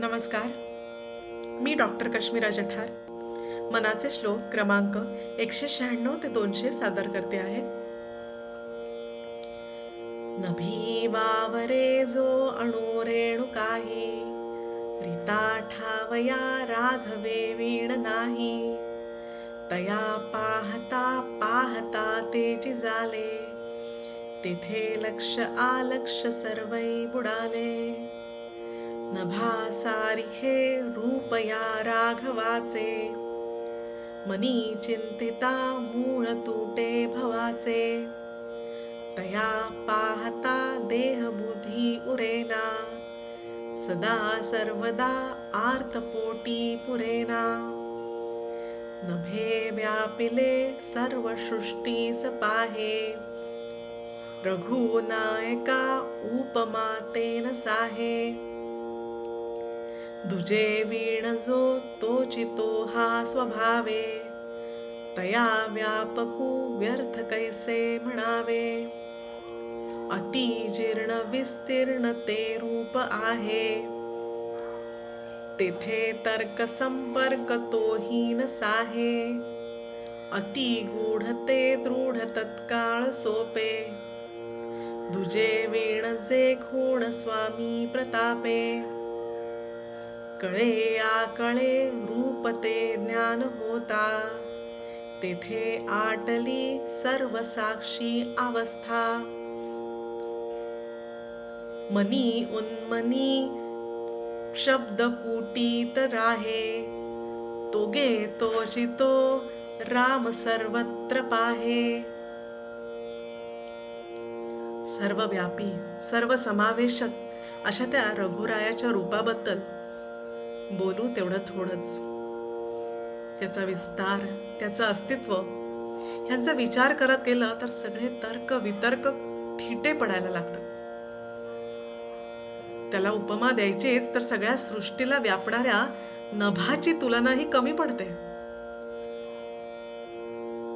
नमस्कार. मी डॉक्टर कश्मीरा जठार मनाचे श्लोक क्रमांक 196 ते 200 सादर करते आहे. नभी वावरे जो अणुरेणु काही, रीता ठावया राघवे वीण नाही. तया पाहता पाहता तेची झाले, तेथे लक्ष आलक्ष सर्वै बुडाले. नभा सारिखे रूपया राघवाचे, मनी चिंतिता मूळ तुटे भवाचे. तया पाहता देह बुद्धी उरेना, सदा सर्वदा आर्तपोटी पुरेना. नभे व्यापिले सर्व सृष्टीस पाहे, रघुनायका उपमा तेन साहे. दुजे वीण जो तोचितो हा स्वभावे, तया व्यापकू व्यर्थ कैसे म्हणावे. अति जीर्ण विस्तीर्ण ते रूप आहे, तेथे तर्क संपर्क तोहीन साहे. अति गूढ ते दृढ तत्काळ सोपे, दुजे वीण जे खूण स्वामी प्रतापे. कळे आकळे रूप ते ज्ञान होता, तेथे आटली सर्व साक्षी अवस्था. मनी उन्मनी शब्द कुटीत राहे, तोगे तोचितो राम सर्वत्र पाहे. सर्वव्यापी सर्वसमावेशक अशा त्या रघुरायाच्या रूपाबद्दल बोलू तेवढं थोडंच. त्याचा विस्तार, त्याचं अस्तित्व यांचा विचार करत गेलं तर सगळे तर्क वितर्क थिटे पडायला लागतात. त्याला उपमा द्यायचीच तर सगळ्या सृष्टीला व्यापणाऱ्या नभाची तुलनाही कमी पडते.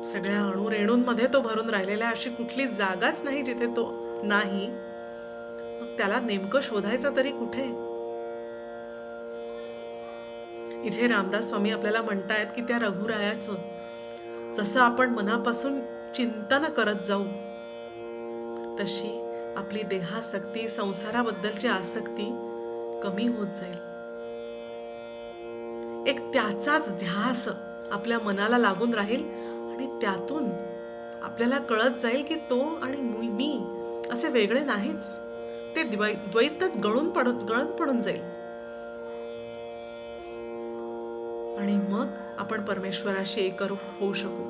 सगळ्या अणुरेणूंमध्ये तो भरून राहिलेला अशी कुठली जागाच नाही जिथे तो नाही. मग त्याला नेमकं शोधायचं तरी कुठे? इथे रामदास स्वामी आपल्याला म्हणतायत की त्या रघुरायाचं जसं आपण मनापासून चिंतन करत जाऊ, तशी आपली देहासक्ती, संसाराबद्दलची आसक्ती कमी होत जाईल. एक त्याचाच ध्यास आपल्या मनाला लागून राहील आणि त्यातून आपल्याला कळत जाईल की तो आणि मी असे वेगळे नाहीच. ते द्वैतच गळून पडून जाईल. आणि मग आपण परमेश्वराशी एकरूप होऊ शकू.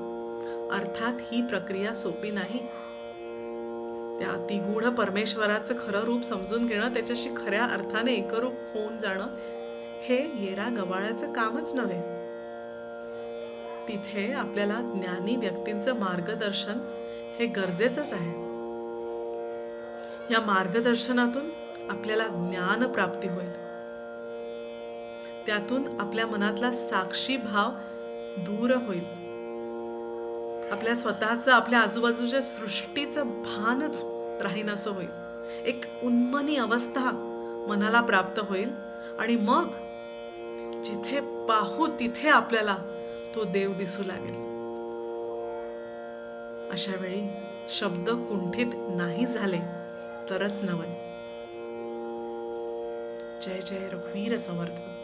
अर्थात ही प्रक्रिया सोपी नाही. त्या अतिगूढ परमेश्वराचं खरं रूप समजून घेणं, त्याच्याशी खऱ्या अर्थाने एकरूप होऊन जाणं हे येरा गवाळ्याचं कामच नव्हे. तिथे आपल्याला ज्ञानी व्यक्तींचं मार्गदर्शन हे गरजेचंच आहे. या मार्गदर्शनातून आपल्याला ज्ञान प्राप्ती होईल. त्यातून आपल्या मनातला साक्षी भाव दूर होईल. आपल्या स्वतःचं, आपल्या आजूबाजूच्या सृष्टीचं भानच राहीन असं होईल. एक उन्मनी अवस्था मनाला प्राप्त होईल आणि मग जिथे पाहू तिथे आपल्याला तो देव दिसू लागेल. अशा वेळी शब्द कुंठित नाही झाले तरच नवल. जय जय रघुवीर समर्थ.